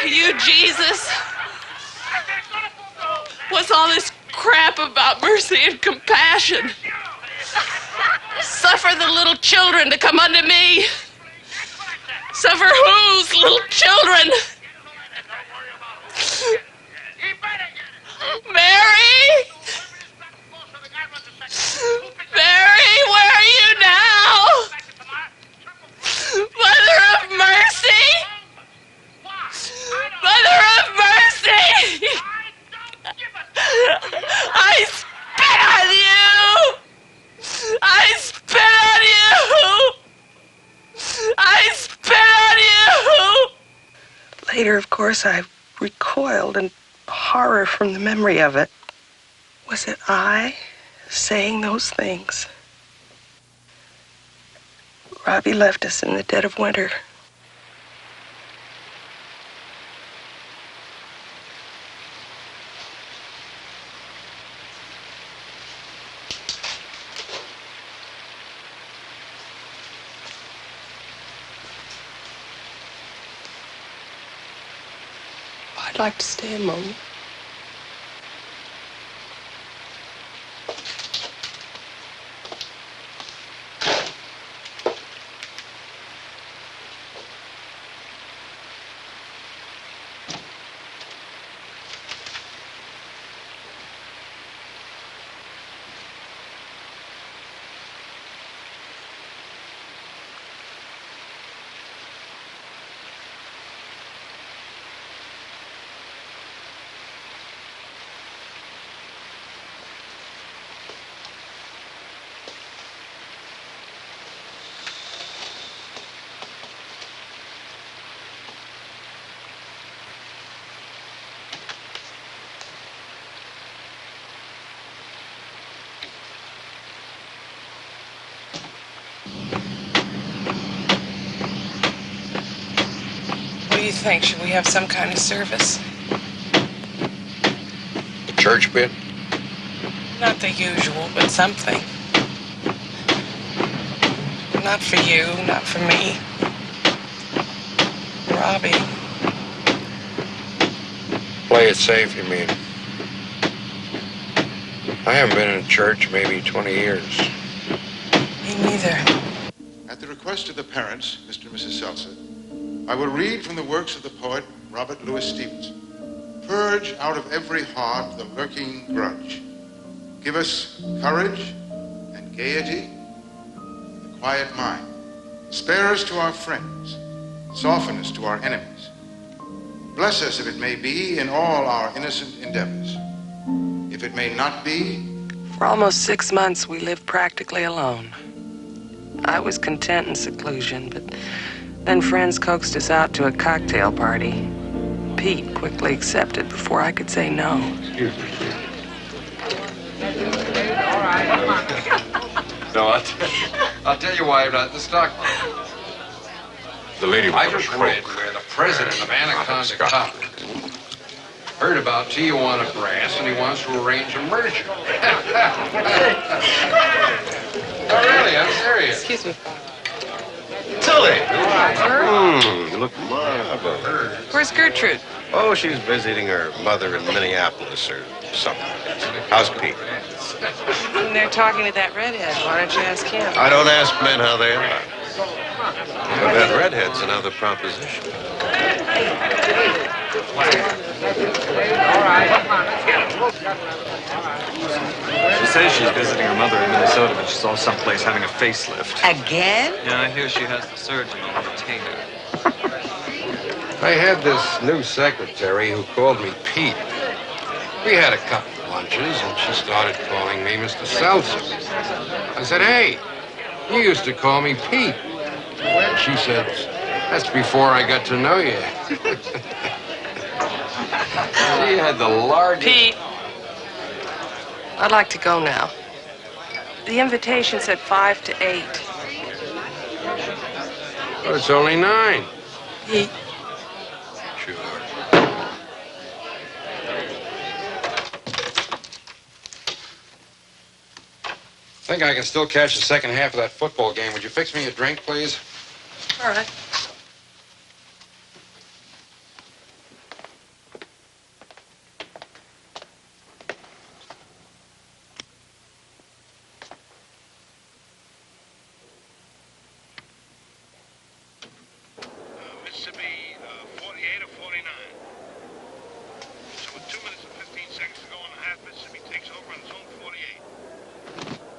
You, Jesus. What's all this crap about mercy and compassion? Suffer the little children to come unto me. Suffer whose little children? Mary? Mary, where are you now? Mother of mercy? Mother of mercy! I spit on you! I spit on you! I spit on you! Later, of course, I recoiled in horror from the memory of it. Was it I saying those things? Robbie left us in the dead of winter. I'd like to stay a moment. What do you think? Should we have some kind of service? The church bit? Not the usual, but something. Not for you, not for me. Robbie. Play it safe, you mean? I haven't been in a church maybe 20 years. Me neither. At the request of the parents, Mr. and Mrs. Seltzer, I will read from the works of the poet Robert Louis Stevenson. Purge out of every heart the lurking grudge. Give us courage and gaiety and a quiet mind. Spare us to our friends. Soften us to our enemies. Bless us, if it may be, in all our innocent endeavors. If it may not be... For almost 6 months, we lived practically alone. I was content in seclusion, but then friends coaxed us out to a cocktail party. Pete quickly accepted before I could say no. No, I'll tell you why I'm not in the stock market. The lady I just read where the president of Anaconda Copper heard about Tijuana Brass and he wants to arrange a merger. Oh, really? I'm serious. Excuse me. Tillie! You look marvelous. Where's Gertrude? Oh, she's visiting her mother in Minneapolis or something. How's Pete? They're talking to that redhead. Why don't you ask him? I don't ask men how they are. But that redhead's another proposition. She says she's visiting her mother in Minnesota, but she's all someplace having a facelift. Again? Yeah, I hear she has the surgeon on retainer. I had this new secretary who called me Pete. We had a couple of lunches, and she started calling me Mr. Seltzer. I said, hey, you used to call me Pete. And she said, that's before I got to know you. She had the largest... Pete, I'd like to go now. The invitation said 5 to 8. But it's only 9. Pete. Sure. I think I can still catch the second half of that football game. Would you fix me a drink, please? All right. So with 2 minutes and 15 seconds to go on the half, Mississippi takes over on zone 48.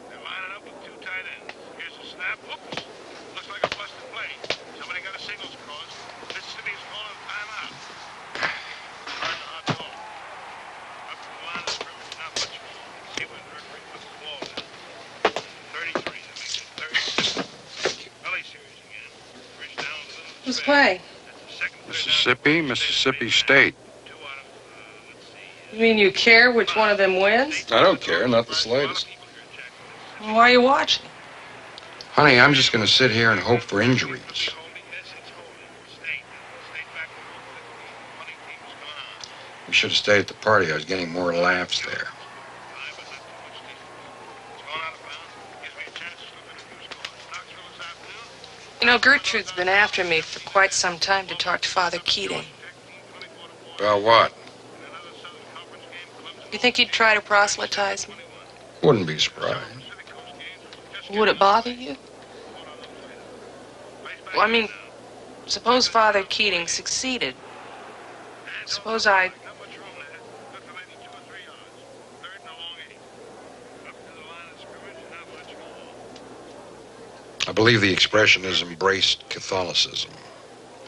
They're lining up with 2 tight ends. Here's a snap. Oops. Looks like a busted play. Somebody got a signals cross. Mississippi is calling a timeout. Hard to hot dog. Up to the line of scrimmage, not much more. See where the referee puts the ball down. 33. That makes it 37. Tillie series again. Bridge down with a little Who's space. playing? Mississippi State. You mean you care which one of them wins? I don't care, not the slightest. Well, why are you watching? Honey, I'm just going to sit here and hope for injuries. We should have stayed at the party. I was getting more laughs there. You know, Gertrude's been after me for quite some time to talk to Father Keating. About what? You think he'd try to proselytize me? Wouldn't be surprised. Would it bother you? Well, I mean, suppose Father Keating succeeded. Suppose I... I believe the expression is embraced Catholicism.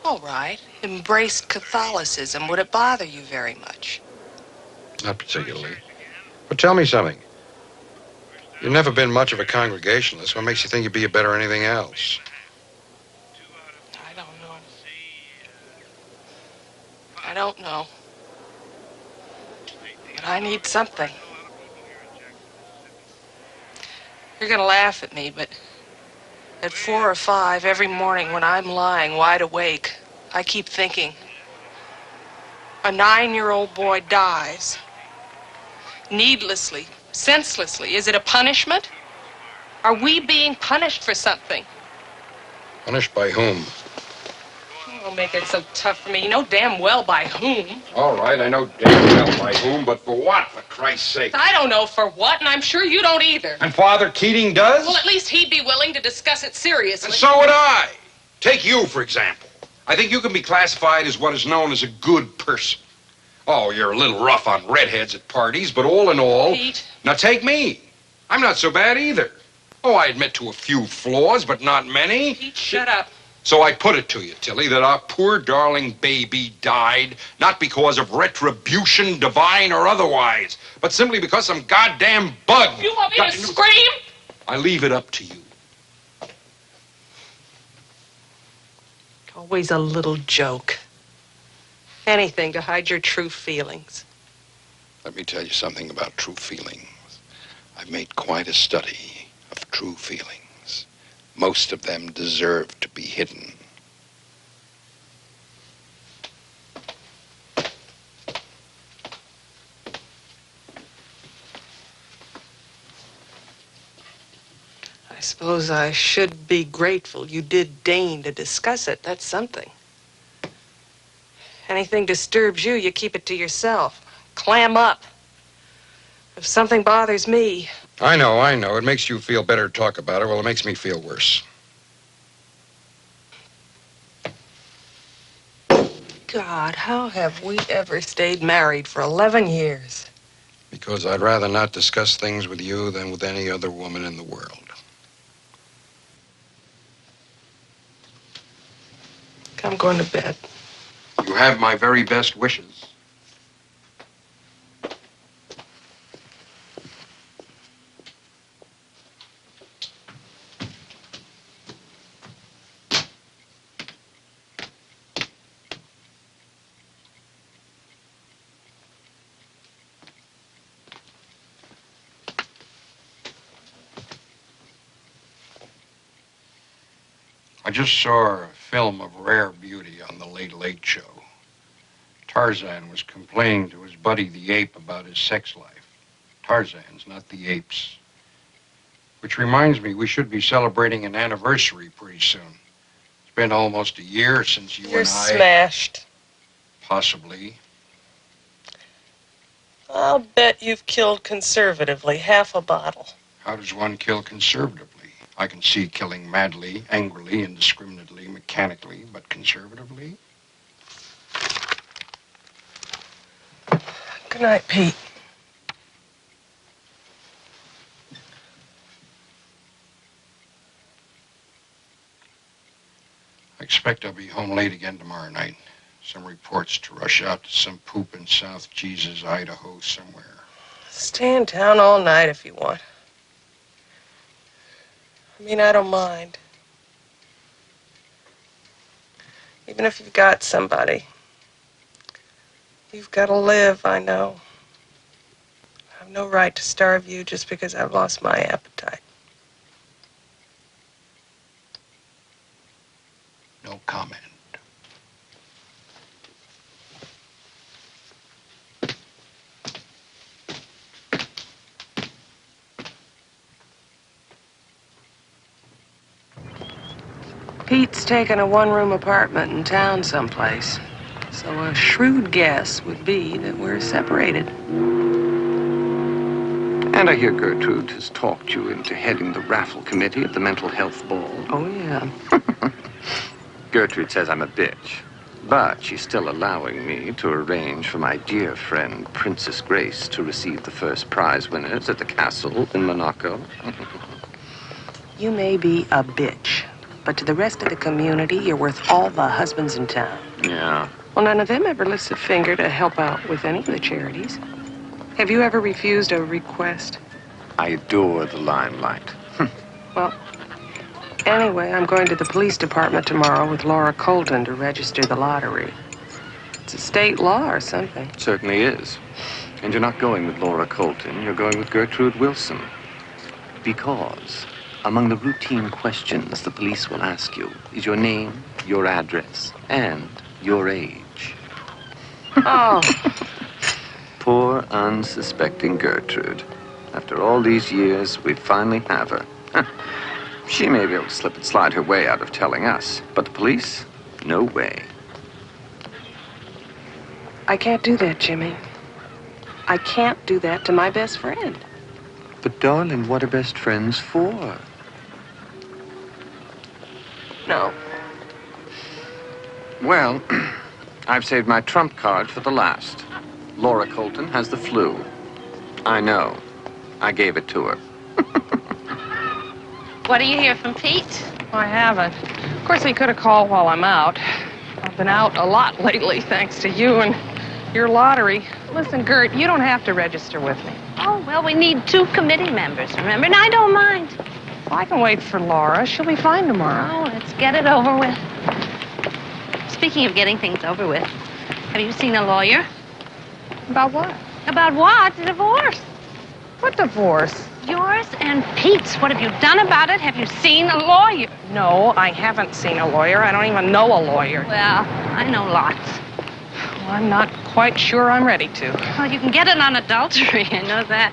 All right. Embraced Catholicism. Would it bother you very much? Not particularly. But tell me something. You've never been much of a Congregationalist. What makes you think you'd be a better anything else? I don't know. I don't know. But I need something. You're gonna laugh at me, but at 4 or 5 every morning when I'm lying wide awake, I keep thinking, a 9-year-old boy dies. Needlessly, senselessly. Is it a punishment? Are we being punished for something? Punished by whom? Don't make it so tough for me. You know damn well by whom. All right, I know damn well by whom, but for what, for Christ's sake? I don't know for what, and I'm sure you don't either. And Father Keating does? Well, at least he'd be willing to discuss it seriously. And so would I. Take you, for example. I think you can be classified as what is known as a good person. Oh, you're a little rough on redheads at parties, but all in all... Pete. Now take me. I'm not so bad either. Oh, I admit to a few flaws, but not many. Pete, shut up. So I put it to you, Tillie, that our poor darling baby died not because of retribution, divine or otherwise, but simply because some goddamn bug... You want me to scream? I leave it up to you. Always a little joke. Anything to hide your true feelings. Let me tell you something about true feelings. I've made quite a study of true feelings. Most of them deserve to be hidden. I suppose I should be grateful you did deign to discuss it. That's something. Anything disturbs you, you keep it to yourself. Clam up. If something bothers me... I know. It makes you feel better to talk about it. Well, it makes me feel worse. God, how have we ever stayed married for 11 years? Because I'd rather not discuss things with you than with any other woman in the world. I'm going to bed. You have my very best wishes. I just saw a film of rare beauty on the Late Late Show. Tarzan was complaining to his buddy the ape about his sex life. Tarzan's, not the apes. Which reminds me, we should be celebrating an anniversary pretty soon. It's been almost a year since you You're and I... smashed. Possibly. I'll bet you've killed conservatively half a bottle. How does one kill conservatively? I can see killing madly, angrily, indiscriminately, mechanically, but conservatively? Good night, Pete. I expect I'll be home late again tomorrow night. Some reports to rush out to some poop in South Jesus, Idaho somewhere. Stay in town all night if you want. I mean, I don't mind. Even if you've got somebody. You've got to live, I know. I have no right to starve you just because I've lost my appetite. No comment. Pete's taken a one-room apartment in town someplace. So a shrewd guess would be that we're separated. And I hear Gertrude has talked you into heading the raffle committee at the mental health ball. Oh, yeah. Gertrude says I'm a bitch, but she's still allowing me to arrange for my dear friend Princess Grace to receive the first prize winners at the castle in Monaco. You may be a bitch, but to the rest of the community, you're worth all the husbands in town. Yeah. Well, none of them ever lifts a finger to help out with any of the charities. Have you ever refused a request? I adore the limelight. Well, anyway, I'm going to the police department tomorrow with Laura Colton to register the lottery. It's a state law or something. Certainly is. And you're not going with Laura Colton, you're going with Gertrude Wilson. Because among the routine questions the police will ask you is your name, your address, and your age. Oh. Poor, unsuspecting Gertrude. After all these years, we finally have her. She may be able to slip and slide her way out of telling us, but the police? No way. I can't do that, Jimmy. I can't do that to my best friend. But darling, what are best friends for? No. Well, I've saved my trump card for the last. Laura Colton has the flu. I know. I gave it to her. What do you hear from Pete? I haven't. Of course, he could have called while I'm out. I've been out a lot lately, thanks to you and your lottery. Listen, Gert, you don't have to register with me. Oh, well, we need 2 committee members, remember? And I don't mind. Well, I can wait for Laura. She'll be fine tomorrow. Oh, let's get it over with. Speaking of getting things over with, have you seen a lawyer? About what? About what? The divorce. What divorce? Yours and Pete's. What have you done about it? Have you seen a lawyer? No, I haven't seen a lawyer. I don't even know a lawyer. Well, I know lots. Well, I'm not quite sure I'm ready to. Well, you can get it on adultery. I know that.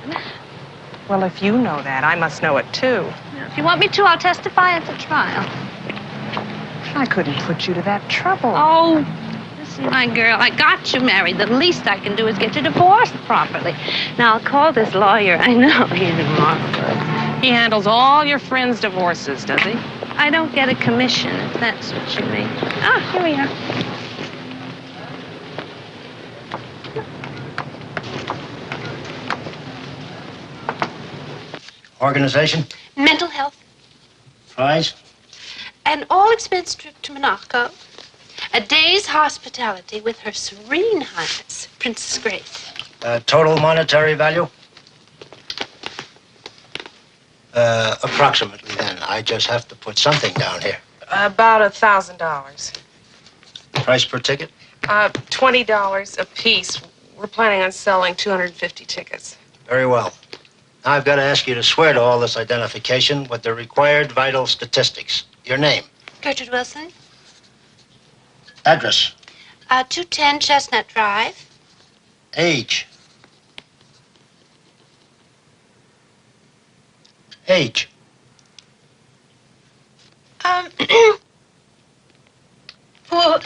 Well, if you know that, I must know it too. If you want me to, I'll testify at the trial. I couldn't put you to that trouble. Oh, listen, my girl, I got you married. The least I can do is get you divorced properly. Now, I'll call this lawyer. I know he's marvelous. He handles all your friends' divorces, does he? I don't get a commission, if that's what you mean. Ah, here we are. Organization? Mental health. Prize? An all-expense trip to Monaco. A day's hospitality with Her Serene Highness, Princess Grace. Total monetary value? Approximately, then. I just have to put something down here. About $1,000. Price per ticket? $20 a piece. We're planning on selling 250 tickets. Very well. Now I've got to ask you to swear to all this identification with the required vital statistics. Your name? Gertrude Wilson. Address? 210 Chestnut Drive. Age? Age? Well,